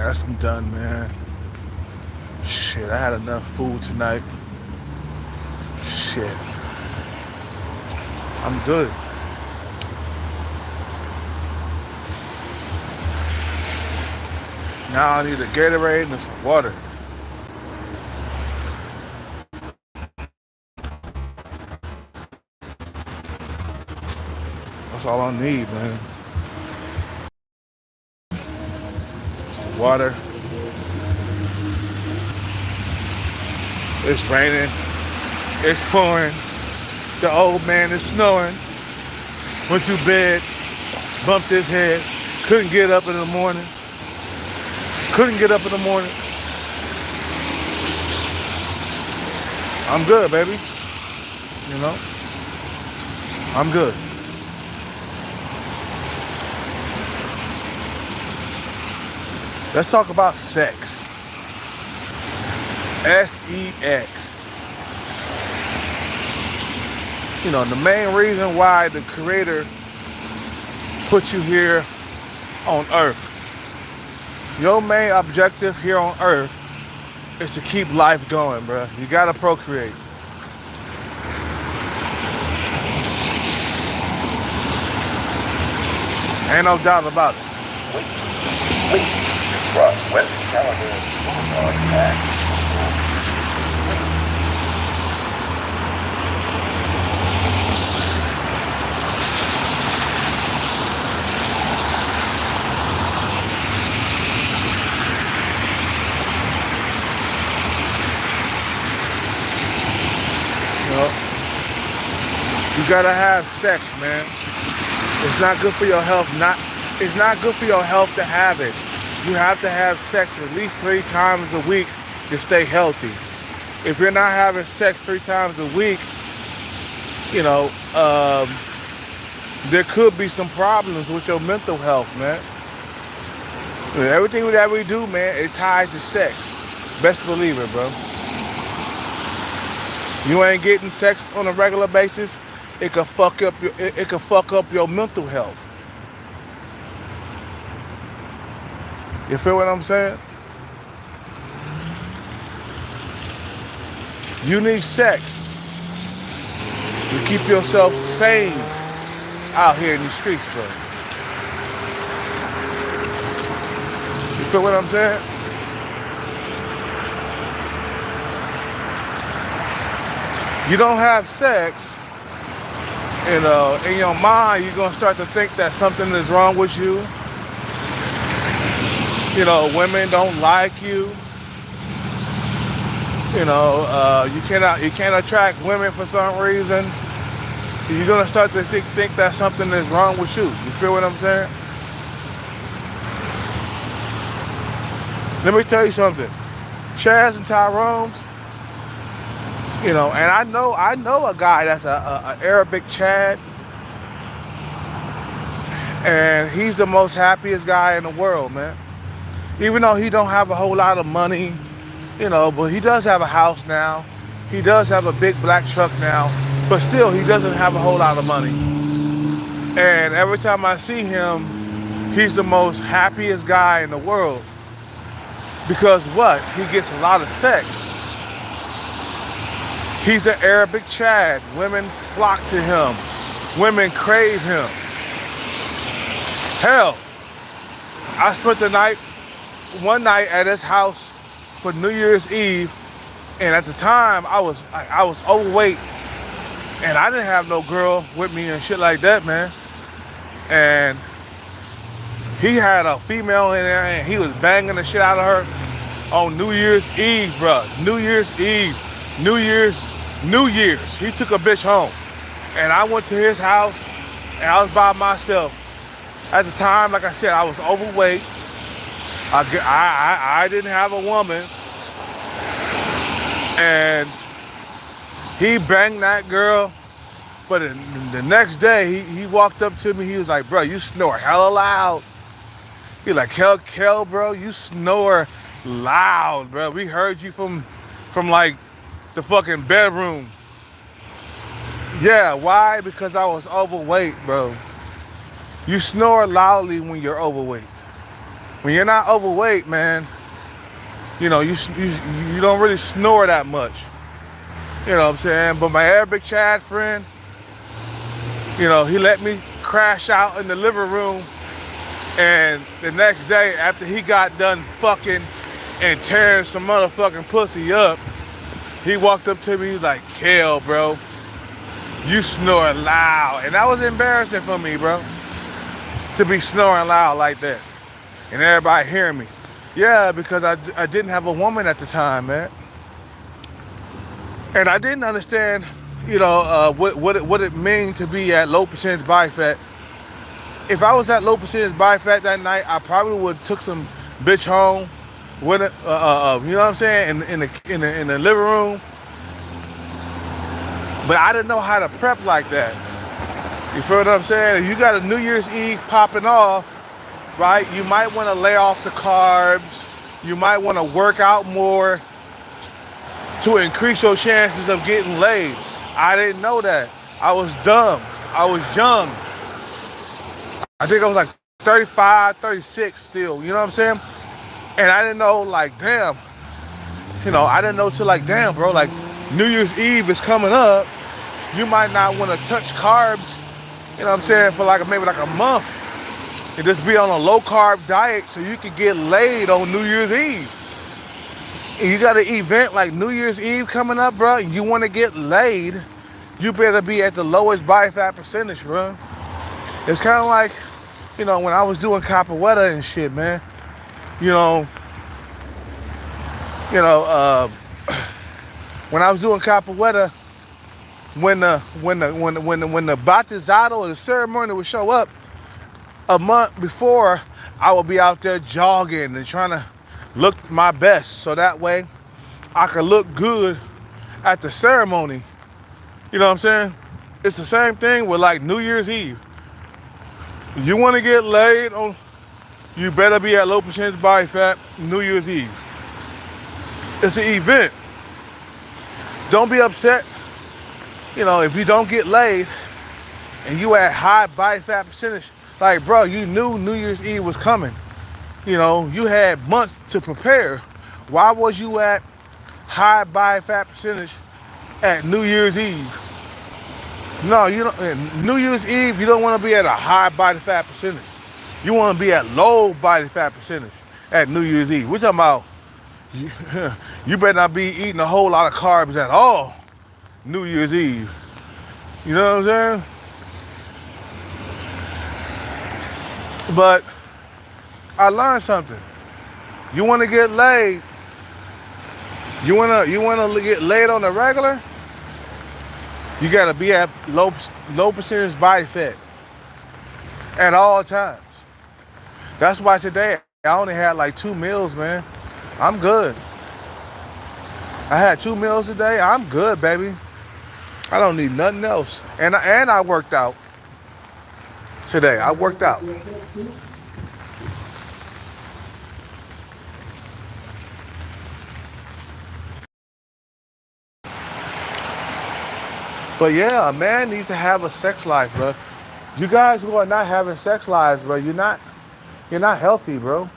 Yes, I'm done, man. Shit, I had enough food tonight. Shit, I'm good. Now I need a Gatorade and some water. That's all I need, man. Some water. It's raining. It's pouring. The old man is snoring. Went to bed, bumped his head, couldn't get up in the morning. Couldn't get up in the morning. I'm good, baby. You know? I'm good. Let's talk about sex. S-E-X. You know, the main reason why the Creator put you here on Earth. Your main objective here on Earth is to keep life going, bro. You gotta procreate. Ain't no doubt about it. West California. You know, you gotta have sex, man. It's not good for your health. It's not good for your health to have it. You have to have sex at least 3 times a week to stay healthy. If you're not having sex 3 times a week, you know, there could be some problems with your mental health, man. Everything that we do, man, it ties to sex. Best believe it, bro. You ain't getting sex on a regular basis, it could fuck up your mental health. You feel what I'm saying? You need sex to keep yourself sane out here in these streets, bro. You feel what I'm saying? You don't have sex, you know, in your mind, you're gonna start to think that something is wrong with you. You know, women don't like you. You know, you can't attract women for some reason. You're gonna start to think that something is wrong with you. You feel what I'm saying? Let me tell you something. Chaz and Tyrone's, you know, and I know a guy that's a Arabic Chad, and he's the most happiest guy in the world, man. Even though he don't have a whole lot of money, you know, but he does have a house now. He does have a big black truck now, but still he doesn't have a whole lot of money. And every time I see him, he's the most happiest guy in the world. Because what? He gets a lot of sex. He's an Arabic Chad. Women flock to him. Women crave him. Hell, I spent one night at his house for New Year's Eve, and at the time I was overweight, and I didn't have no girl with me and shit like that, man. And he had a female in there, and he was banging the shit out of her on New Year's Eve, bro. New Year's Eve, New Year's. He took a bitch home, and I went to his house, and I was by myself. At the time, like I said, I was overweight. I didn't have a woman, and he banged that girl. But the next day, he walked up to me. He was like, "Bro, you snore hella loud." He like, "Kel, bro, you snore loud, bro. We heard you from like the fucking bedroom." Yeah, why? Because I was overweight, bro. You snore loudly when you're overweight. when you're not overweight, man, you know, you don't really snore that much. You know what I'm saying? But my Arabic Chad friend, you know, he let me crash out in the living room. And the next day, after he got done fucking and tearing some motherfucking pussy up, he walked up to me, he's like, Kel, bro, you snore loud. And that was embarrassing for me, bro, to be snoring loud like that. And everybody hearing me. Yeah, because I didn't have a woman at the time, man. And I didn't understand, you know, what it means to be at low percentage body fat. If I was at low percentage body fat that night, I probably would have took some bitch home with it, you know what I'm saying, in the living room. But I didn't know how to prep like that. You feel what I'm saying? If you got a New Year's Eve popping off, right? You might want to lay off the carbs. You might want to work out more to increase your chances of getting laid. I didn't know that. I was dumb. I was young. I think I was like 35, 36 still, you know what I'm saying? And I didn't know, like, damn, you know, I didn't know till like, damn, bro, like New Year's Eve is coming up. You might not want to touch carbs, you know what I'm saying, for like maybe like a month. And just be on a low carb diet so you can get laid on New Year's Eve. And you got an event like New Year's Eve coming up, bro, and you want to get laid, you better be at the lowest body fat percentage, bro. It's kind of like, you know, when I was doing capoeira and shit, man. You know, when I was doing capoeira, when the batizado or the ceremony would show up, a month before, I would be out there jogging and trying to look my best, so that way I could look good at the ceremony. You know what I'm saying? It's the same thing with like New Year's Eve. You want to get laid on, you better be at low percentage body fat New Year's Eve. It's an event. Don't be upset, you know, if you don't get laid and you at high body fat percentage. Like, bro, you knew New Year's Eve was coming. You know, you had months to prepare. Why was you at high body fat percentage at New Year's Eve? No, you don't. New Year's Eve, you don't want to be at a high body fat percentage. You want to be at low body fat percentage at New Year's Eve. We're talking about you better not be eating a whole lot of carbs at all New Year's Eve. You know what I'm saying? But I learned something. You want to get laid? You want to get laid on the regular? You got to be at low percentage body fat at all times. That's why today I only had like 2 meals, man. I'm good. I had 2 meals today. I'm good, baby. I don't need nothing else. And I worked out today. I worked out. But yeah, a man needs to have a sex life, bro. You guys who are not having sex lives, bro, you're not healthy, bro.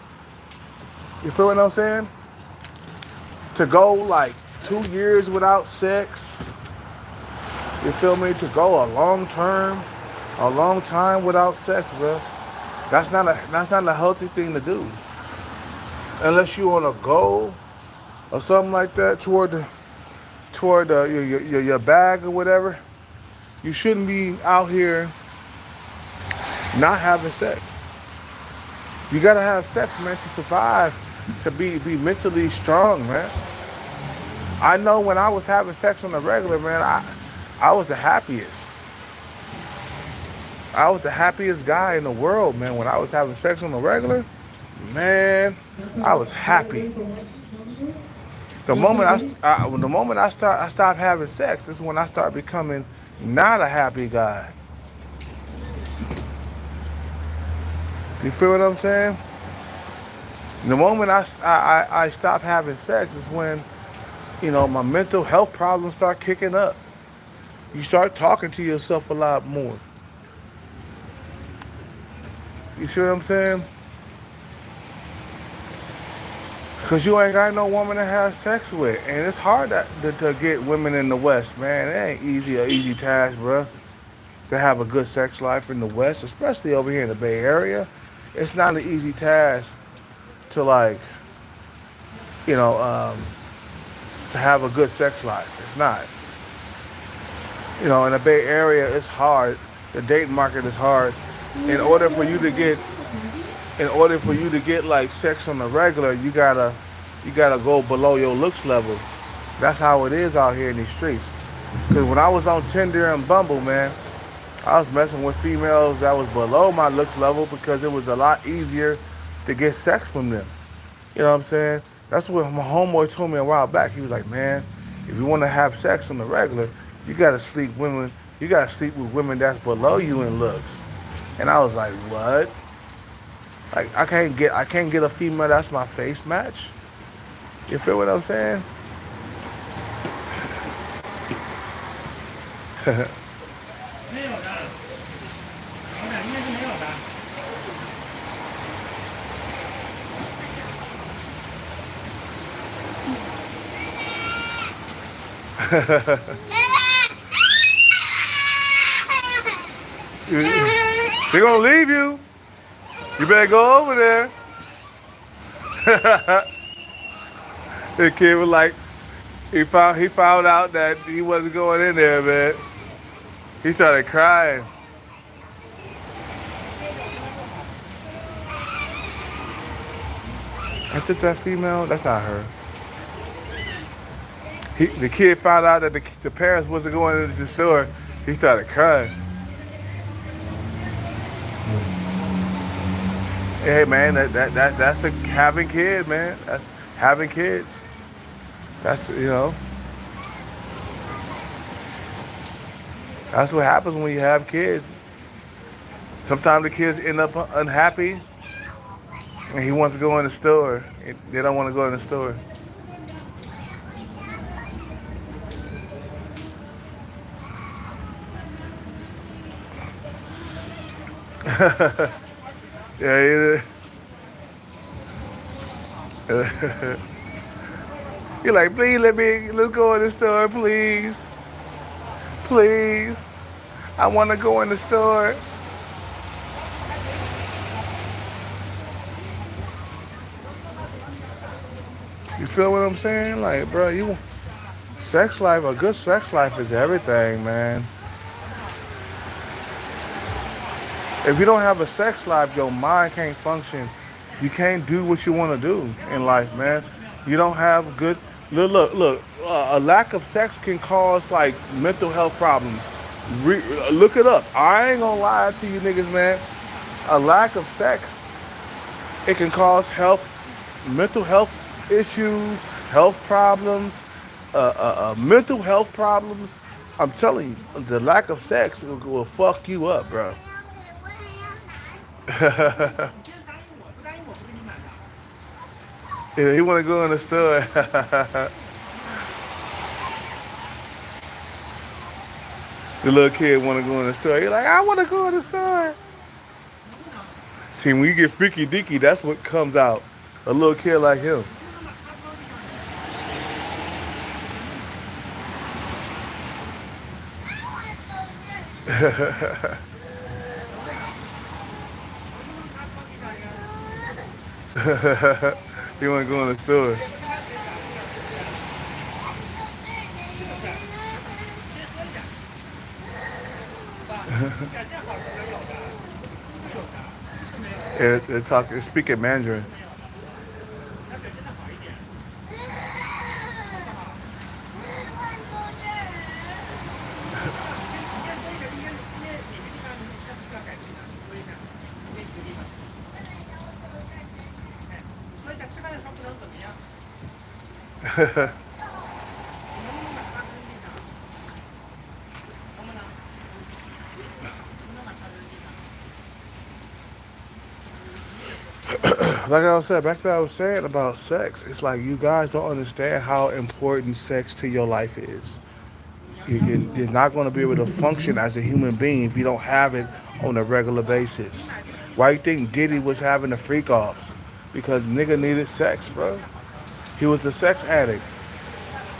You feel what I'm saying? To go like 2 years without sex, you feel me? To go a long time without sex, bro. That's not a healthy thing to do. Unless you on a goal or something like that toward your bag or whatever, you shouldn't be out here not having sex. You gotta have sex, man, to survive, to be mentally strong, man. I know when I was having sex on the regular, man, I was the happiest. I was the happiest guy in the world, man. When I was having sex on the regular, man, I was happy. The moment I stop having sex is when I start becoming not a happy guy. You feel what I'm saying? The moment I stop having sex is when, you know, my mental health problems start kicking up. You start talking to yourself a lot more. You see what I'm saying? Cause you ain't got no woman to have sex with, and it's hard to get women in the West, man. It ain't easy task, bro. To have a good sex life in the West, especially over here in the Bay Area, it's not an easy task to like, you know, to have a good sex life. It's not. You know, in the Bay Area, it's hard. The dating market is hard. In order for you to get, in order for you to get like sex on the regular, you gotta go below your looks level. That's how it is out here in these streets. Cause when I was on Tinder and Bumble, man, I was messing with females that was below my looks level because it was a lot easier to get sex from them. You know what I'm saying? That's what my homeboy told me a while back. He was like, man, if you want to have sex on the regular, you gotta sleep women. You gotta sleep with women that's below you in looks. And I was like, what? Like I can't get a female that's my face match. You feel what I'm saying? They're gonna leave you. You better go over there. The kid was like, he found out that he wasn't going in there, man. He started crying. I took that female. That's not her. The kid found out that the parents wasn't going into the store. He started crying. Hey man, that's the having kids, man. That's having kids. That's that's what happens when you have kids. Sometimes the kids end up unhappy, and he wants to go in the store. They don't want to go in the store. Yeah, you're like, please let's go in the store, please. Please. I want to go in the store. You feel what I'm saying? Like, bro, sex life, a good sex life is everything, man. If you don't have a sex life, your mind can't function. You can't do what you want to do in life, man. You don't have good. Look. A lack of sex can cause like mental health problems. Look it up. I ain't gonna lie to you niggas, man. A lack of sex, it can cause mental health issues, health problems, mental health problems. I'm telling you, the lack of sex will fuck you up, bro. Yeah, he want to go in the store. The little kid want to go in the store. He's like, I want to go in the store. See, when you get freaky deaky, that's what comes out. A little kid like him. He want to go in the store. They're speaking Mandarin. Like I said, back to what I was saying about sex, it's like you guys don't understand how important sex to your life is. You're not going to be able to function as a human being if you don't have it on a regular basis. Why you think Diddy was having the freak offs? Because nigga needed sex, bro. He was a sex addict.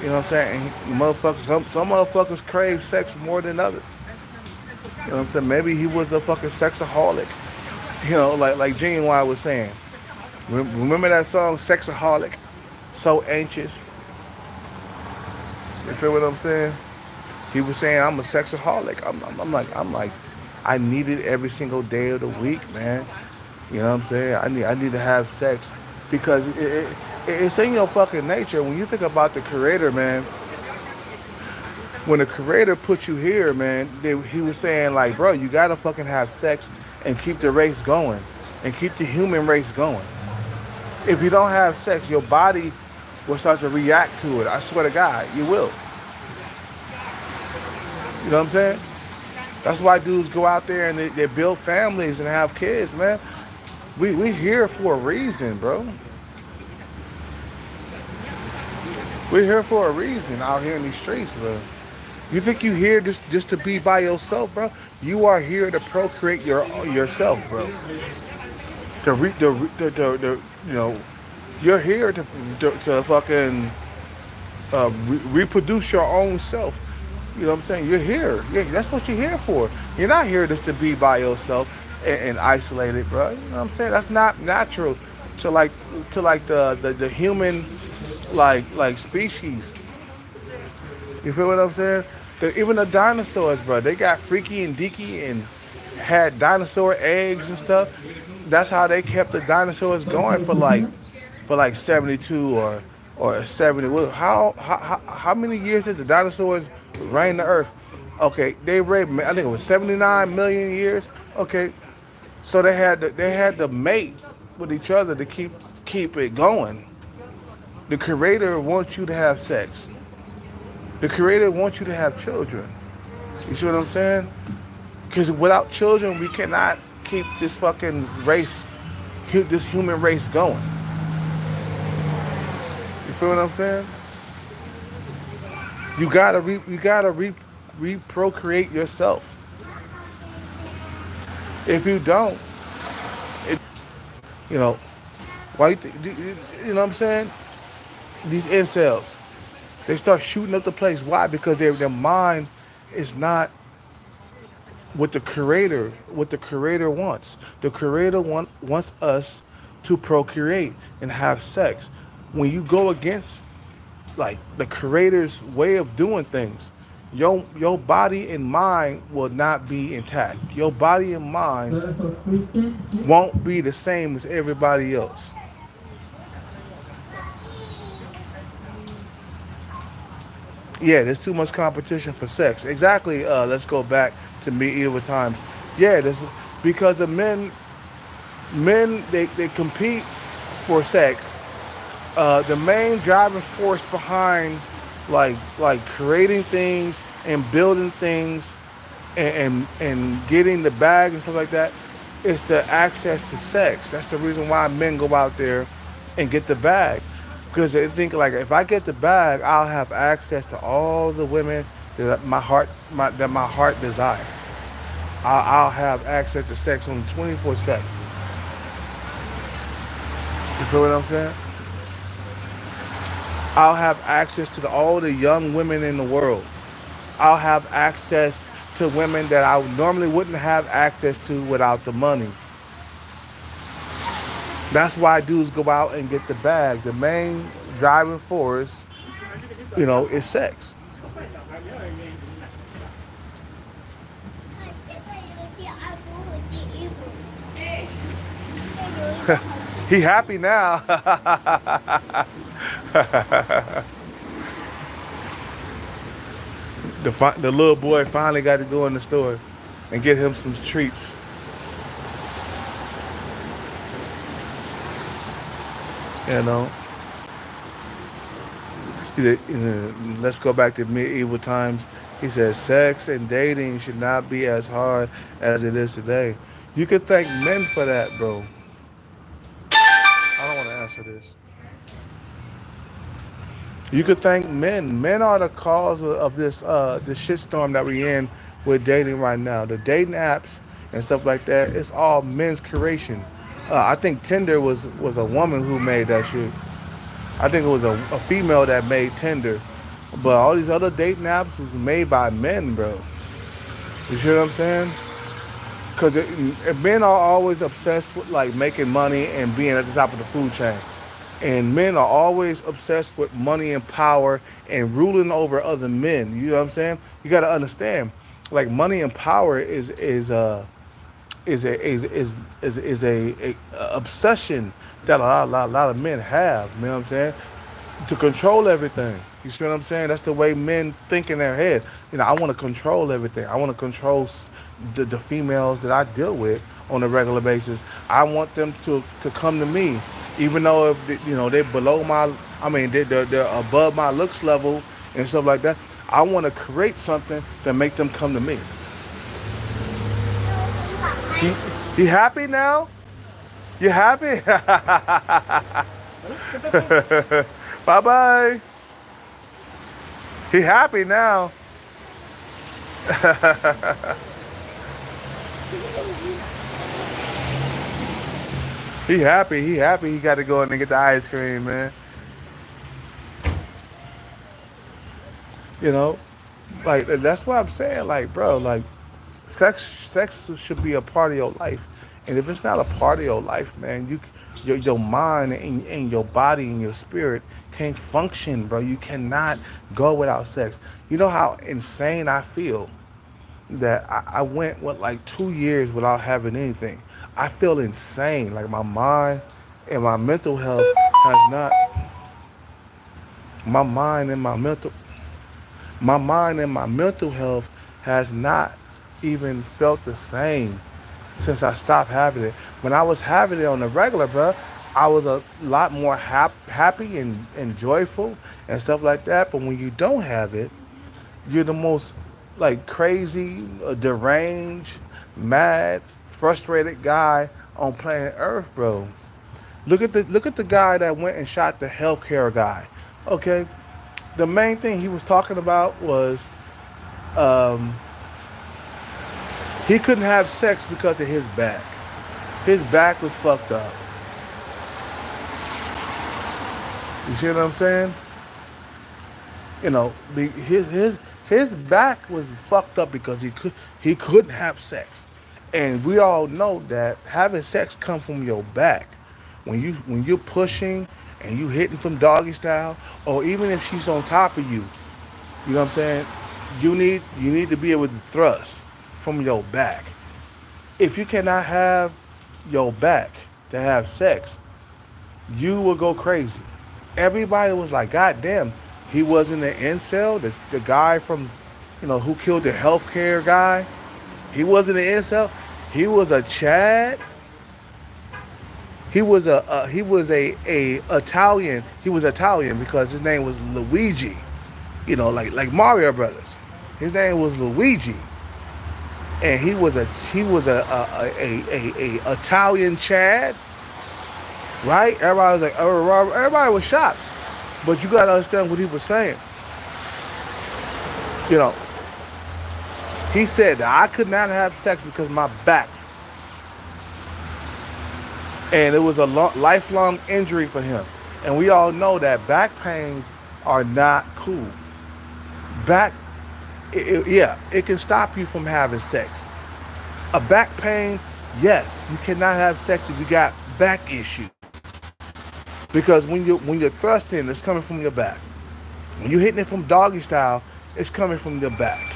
You know what I'm saying? And motherfuckers, some motherfuckers crave sex more than others. You know what I'm saying? Maybe he was a fucking sexaholic. You know, like Genuine was saying. Remember that song, Sexaholic? So anxious. You feel what I'm saying? He was saying, I'm a sexaholic. I'm like, I need it every single day of the week, man. You know what I'm saying? I need to have sex because it's in your fucking nature. When you think about the creator, man, when the creator put you here, man, he was saying like, bro, you gotta fucking have sex and keep the race going and keep the human race going. If you don't have sex, your body will start to react to it. I swear to God, you will. You know what I'm saying? That's why dudes go out there and they build families and have kids, man. We here for a reason, bro. We're here for a reason out here in these streets, bro. You think you here just to be by yourself, bro? You are here to procreate yourself, bro. To you know, you're here to fucking reproduce your own self. You know what I'm saying? You're here. That's what you're here for. You're not here just to be by yourself and isolated, bro. You know what I'm saying? That's not natural to like the human like species. You feel what I'm saying? Even the dinosaurs, bro, they got freaky and deaky and had dinosaur eggs and stuff. That's how they kept the dinosaurs going for like 72 or 70. How many years did the dinosaurs reign the earth? Okay, they reigned, I think it was 79 million years. Okay, so they had to mate with each other to keep it going. The creator wants you to have sex. The creator wants you to have children. You see what I'm saying? Because without children, we cannot keep this fucking race, this human race going. You feel what I'm saying? You gotta reprocreate yourself. If you don't, you know, why you know what I'm saying? These incels, they start shooting up the place. Why? Because their mind is not what the creator wants. The creator wants us to procreate and have sex. When you go against like the creator's way of doing things, your body and mind will not be intact. Your body and mind won't be the same as everybody else. Yeah, there's too much competition for sex. Exactly. Let's go back to medieval times. Yeah, this is because the men they compete for sex. The main driving force behind like creating things and building things and getting the bag and stuff like that is the access to sex. That's the reason why men go out there and get the bag. Because they think like if I get the bag, I'll have access to all the women that my heart desire. I'll have access to sex on 24/7. You feel what I'm saying? I'll have access to all the young women in the world. I'll have access to women that I normally wouldn't have access to without the money. That's why dudes go out and get the bag. The main driving force, is sex. He happy now. The little boy finally got to go in the store and get him some treats. You know, he said, let's go back to medieval times. He said, sex and dating should not be as hard as it is today. You could thank men for that, bro. I don't want to answer this. You could thank men. Men are the cause of this shitstorm that we're in with dating right now. The dating apps and stuff like that, it's all men's creation. I think Tinder was a woman who made that shit. I think it was a female that made Tinder, but all these other dating apps was made by men, bro. You see what I'm saying? Because men are always obsessed with like making money and being at the top of the food chain, and men are always obsessed with money and power and ruling over other men. You know what I'm saying? You got to understand, like money and power is a obsession that a lot of men have. You know what I'm saying? To control everything. You see what I'm saying? That's the way men think in their head. I want to control everything. I want to control the females that I deal with on a regular basis. I want them to come to me, even though if they're below my, I mean they're above my looks level and stuff like that. I want to create something that make them come to me. You, you happy now? You happy? Bye bye. He happy now. He happy. He happy. He got to go in and get the ice cream, man. You know, like that's what I'm saying. Like, bro, like sex should be a part of your life, and if it's not a part of your life, man, your mind and your body and your spirit can't function, bro. You cannot go without sex. You know how insane I feel that I went with like 2 years without having anything. I feel insane. Like my mind and my mental health has not. My mind and my mental my mind and my mental health has not even felt the same since I stopped having it. When I was having it on the regular, bro, I was a lot more happy and joyful and stuff like that. But when you don't have it, you're the most like crazy, deranged, mad, frustrated guy on planet Earth, bro. Look at the guy that went and shot the healthcare guy. Okay, the main thing he was talking about was um, he couldn't have sex because of his back. His back was fucked up. You see what I'm saying? His back was fucked up because he couldn't have sex, and we all know that having sex comes from your back. When you're pushing and you hitting from doggy style, or even if she's on top of you, you know what I'm saying? You need to be able to thrust from your back. If you cannot have your back to have sex, you will go crazy. Everybody was like, God damn, he wasn't an incel. The guy from, who killed the healthcare guy, he wasn't an incel. He was a Chad. He was a Italian. He was Italian because his name was Luigi. Like Mario Brothers. His name was Luigi, and he was a Italian Chad, right? Everybody was like, everybody was shocked, but you gotta understand what he was saying. You know, he said that I could not have sex because my back, and it was a lifelong injury for him. And we all know that back pains are not cool. Back, yeah, it can stop you from having sex. A back pain, yes, you cannot have sex if you got back issues. Because when you're thrusting, it's coming from your back. When you're hitting it from doggy style, it's coming from your back.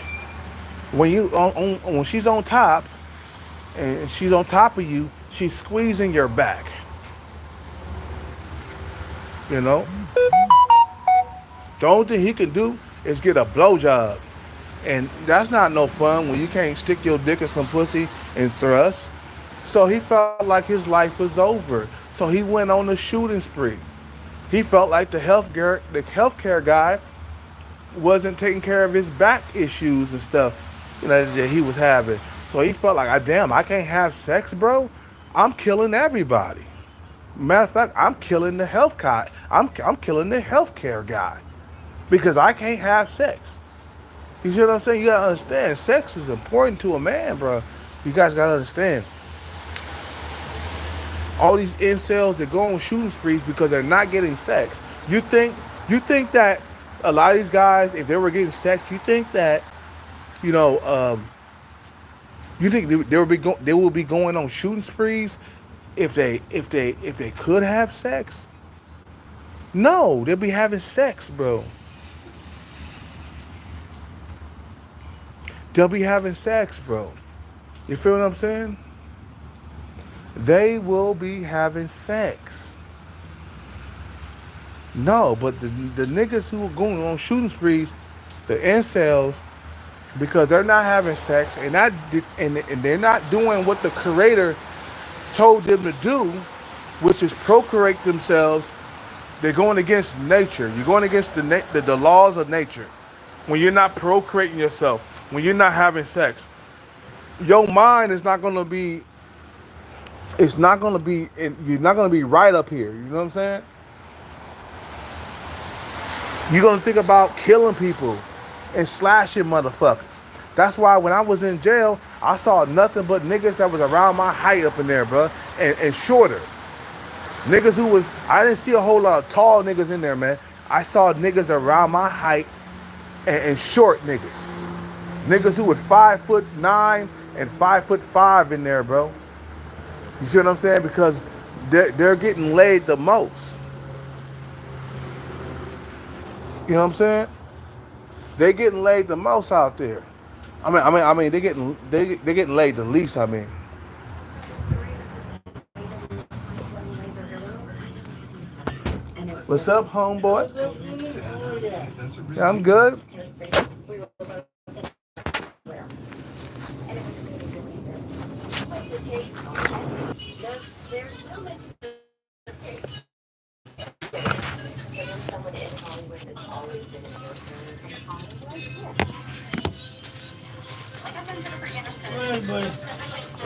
When she's on top and she's on top of you, she's squeezing your back. You know? The only thing he can do is get a blowjob. And that's not no fun when you can't stick your dick in some pussy and thrust. So he felt like his life was over. So he went on a shooting spree. He felt like the healthcare guy wasn't taking care of his back issues and stuff, that he was having. So he felt like, damn, I can't have sex, bro. I'm killing everybody. Matter of fact, I'm killing the health guy. I'm killing the healthcare guy because I can't have sex. You see what I'm saying? You gotta understand, sex is important to a man, bro. You guys gotta understand. All these incels that go on shooting sprees because they're not getting sex. You think you think that a lot of these guys, if they were getting sex, you think that you know, you think they will be going on shooting sprees if they could have sex? No, they'll be having sex, bro. They'll be having sex, bro. You feel what I'm saying? They will be having sex. No, but the niggas who are going on shooting sprees, the incels, because they're not having sex and they're not doing what the creator told them to do, which is procreate themselves. They're going against nature. You're going against the laws of nature. When you're not procreating yourself, when you're not having sex, your mind is not going to be. It's not going to be. You're not going to be right up here. You know what I'm saying? You're going to think about killing people and slashing motherfuckers. That's why when I was in jail, I saw nothing but niggas that was around my height up in there, bro, and shorter. Niggas who was, I didn't see a whole lot of tall niggas in there, man. I saw niggas around my height and short niggas. Niggas who was 5'9" and 5'5" in there, bro. You see what I'm saying? Because they're getting laid the most. You know what I'm saying? They getting laid the most out there. I mean, they getting laid the least. I mean, what's up, homeboy? Yeah, I'm good.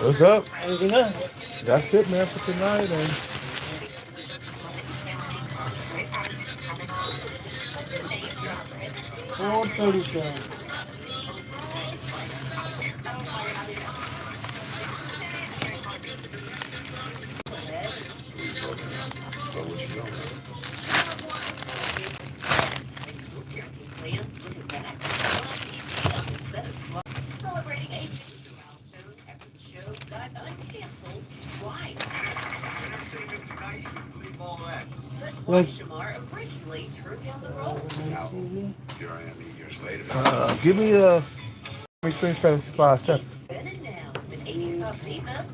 What's up? Everything else? That's it, man, for tonight. And 437. Celebrating a milestone after the show got uncanceled twice. But Like, Shamar originally turned down the role. Here I am 8 years later. give me 3 fantasy 5 seconds. Then and now, with 80s pop diva,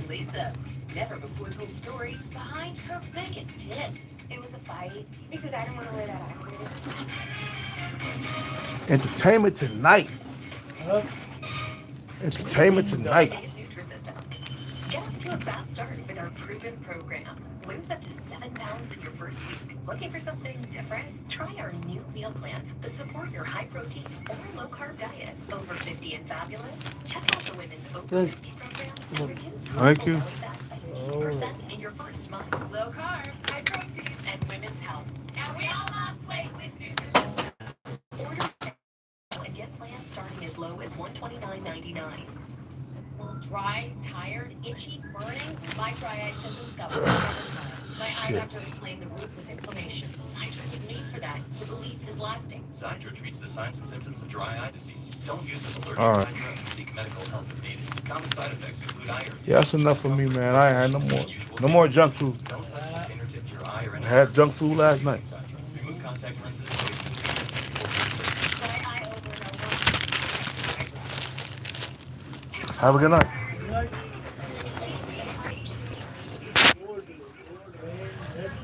Lisa. Never before told stories behind her biggest hits. It was a fight because I didn't want to wear that outfit. Entertainment tonight. huh? Entertainment tonight. Biggest Nutrisystem. Get off to a fast start with our proven program. Lose up to 7 pounds in your first week. Looking for something different? Try our new meal plans that support your high protein or low carb diet. Over 50 and fabulous. Check out the women's over Good. 50 program and reduce Thank you. belly fat by 80% in your first month. Low carb, high protein, and women's health. Now we all lost weight with Nutrisystem. Order now and get plans starting as low as $129.99. Dry, tired, itchy, burning. My dry eye symptoms got worse over time. My eye doctor explained the root was inflammation. Citron is made for that, so relief is lasting. Zytra treats the signs and symptoms of dry eye disease. Don't use an allergic All right. Zytra and seek medical help if needed. Common side effects include eye irritation. Yeah, that's enough for me, man. I ain't had no more. No more junk food. Don't let your fingertips, your eye, or I any had junk food last night. Zytra. Remove contact lenses. Wait for the treatment before research. Dry eye over and over. Have a good night.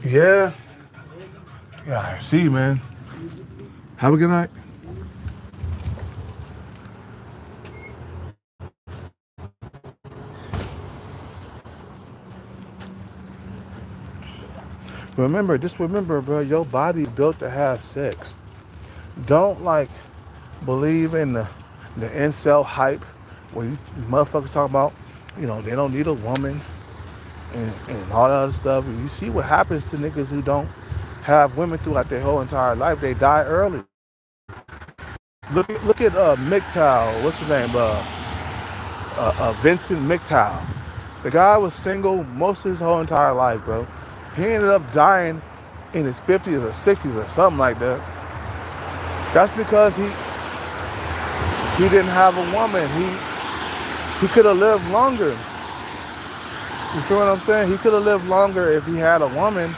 Yeah. Yeah, I see you, man. Have a good night. Remember, bro, your body's built to have sex. Don't believe in the incel hype where you motherfuckers talk about, they don't need a woman and all that other stuff. You see what happens to niggas who don't have women throughout their whole entire life. They die early. Look at MGTOW. What's his name? Vincent MGTOW. The guy was single most of his whole entire life, bro. He ended up dying in his 50s or 60s or something like that. That's because he didn't have a woman. He could have lived longer. You feel what I'm saying? He could have lived longer if he had a woman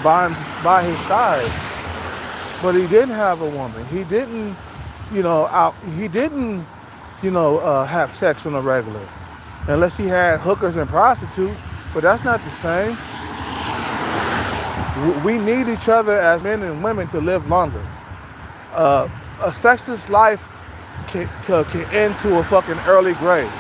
by his side. But he didn't have a woman. He didn't, have sex on a regular. Unless he had hookers and prostitutes, but that's not the same. We need each other as men and women to live longer. A sexless life can end to a fucking early grave.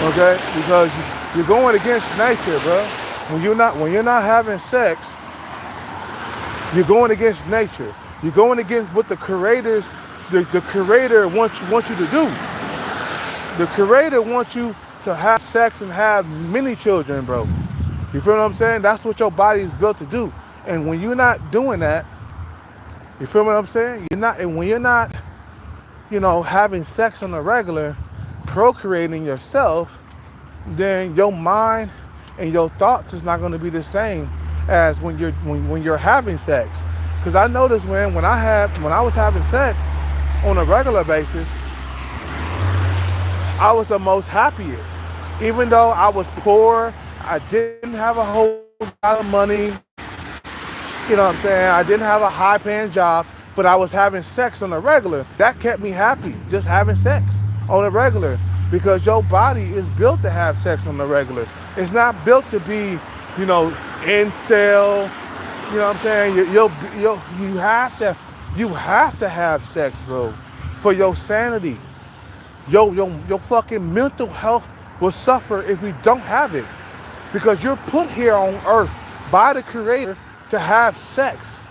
Okay? Because you're going against nature, bro. When you're not having sex, you're going against nature. You're going against what the Creator wants you to do. The Creator wants you to have sex and have many children, bro. You feel what I'm saying? That's what your body is built to do. And when you're not doing that, you feel what I'm saying? When you're not, having sex on a regular, procreating yourself, then your mind and your thoughts is not going to be the same as when you're having sex. Because I noticed when I was having sex on a regular basis, I was the most happiest. Even though I was poor, I didn't have a whole lot of money. You know what I'm saying? I didn't have a high-paying job, but I was having sex on a regular. That kept me happy, just having sex on a regular. Because your body is built to have sex on the regular. It's not built to be, incel. You know what I'm saying? You have to have sex, bro, for your sanity. Your fucking mental health will suffer if you don't have it. Because you're put here on earth by the Creator to have sex.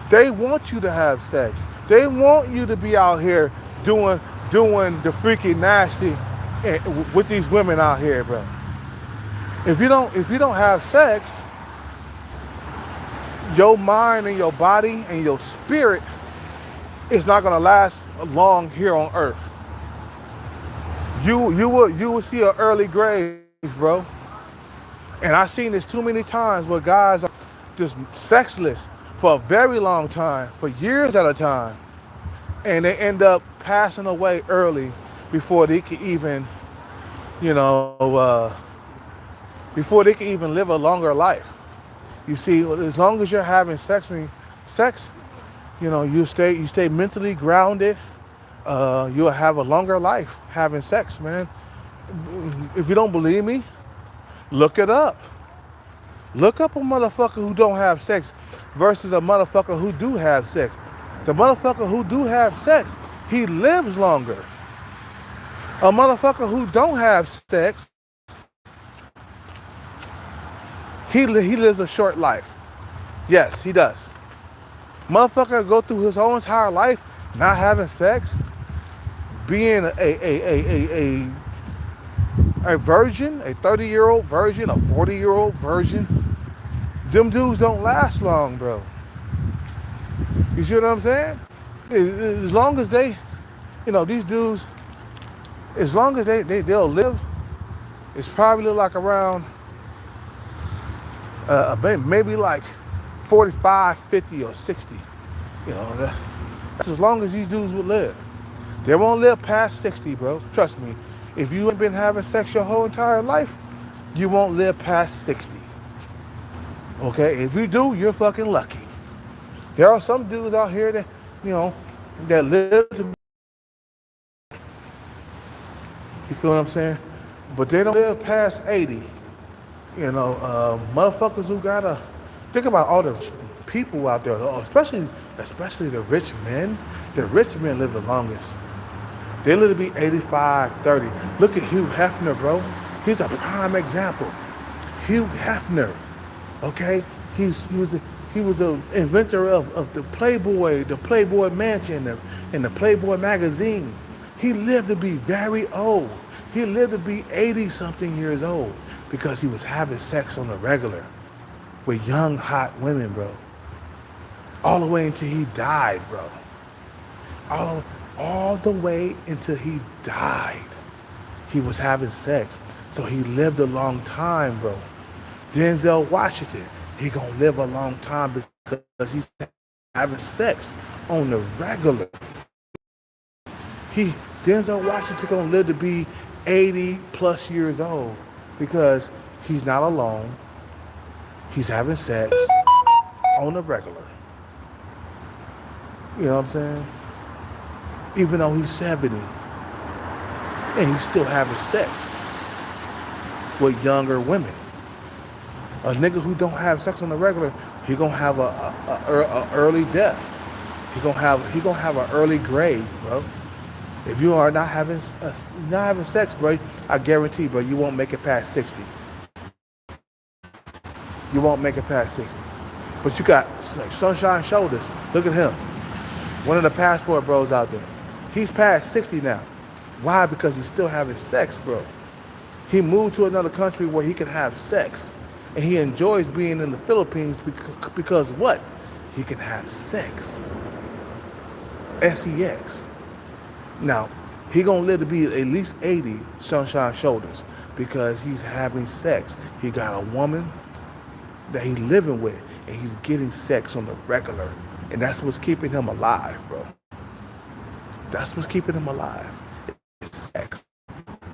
They want you to have sex. They want you to be out here doing the freaky nasty with these women out here, bro. If you don't have sex, your mind and your body and your spirit is not gonna last long here on earth. You will see an early grave, bro. And I've seen this too many times where guys are just sexless for a very long time, for years at a time. And they end up passing away early before they can even, before they can even live a longer life. You see, as long as you're having sex, you stay mentally grounded. You'll have a longer life having sex, man. If you don't believe me, look it up. Look up a motherfucker who don't have sex versus a motherfucker who do have sex. The motherfucker who do have sex, he lives longer. A motherfucker who don't have sex, he lives a short life. Yes, he does. Motherfucker go through his whole entire life not having sex, being a virgin, a 30-year-old virgin, a 40-year-old virgin. Them dudes don't last long, bro. You see what I'm saying? As long as they, these dudes, as long as they'll live, it's probably like around maybe like 45, 50, or 60. That's as long as these dudes will live. They won't live past 60, bro. Trust me. If you ain't been having sex your whole entire life, you won't live past 60. Okay? If you do, you're fucking lucky. There are some dudes out here that, that live to be. You feel what I'm saying? But they don't live past 80. Motherfuckers who gotta think about all the people out there, especially the rich men. The rich men live the longest. They live to be 85, 30. Look at Hugh Hefner, bro. He's a prime example. Hugh Hefner, okay? He was the inventor of the Playboy Mansion, and the Playboy magazine. He lived to be very old. He lived to be 80-something years old because he was having sex on the regular with young, hot women, bro. All the way until he died, bro. All the way until he died. He was having sex. So he lived a long time, bro. Denzel Washington, he gonna live a long time because he's having sex on the regular. Denzel Washington gonna live to be 80 plus years old because he's not alone. He's having sex on the regular. You know what I'm saying? Even though he's 70 and he's still having sex with younger women. A nigga who don't have sex on the regular, he gonna have a early death. He gonna have an early grave, bro. If you are not having sex, bro, I guarantee, bro, you won't make it past 60. You won't make it past 60. But you got like Sunshine Shoulders. Look at him. One of the passport bros out there. He's past 60 now. Why? Because he's still having sex, bro. He moved to another country where he can have sex. And he enjoys being in the Philippines because what? He can have sex. sex. Now, he gonna live to be at least 80, Sunshine Shoulders, because he's having sex. He got a woman that he's living with, and he's getting sex on the regular. And that's what's keeping him alive, bro. That's what's keeping him alive. It's sex.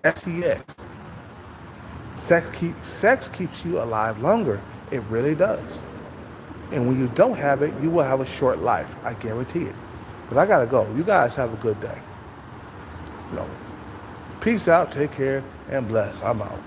sex. Sex keeps you alive longer. It really does. And when you don't have it, you will have a short life. I guarantee it. But I gotta go. You guys have a good day. Peace out, take care, and bless. I'm out.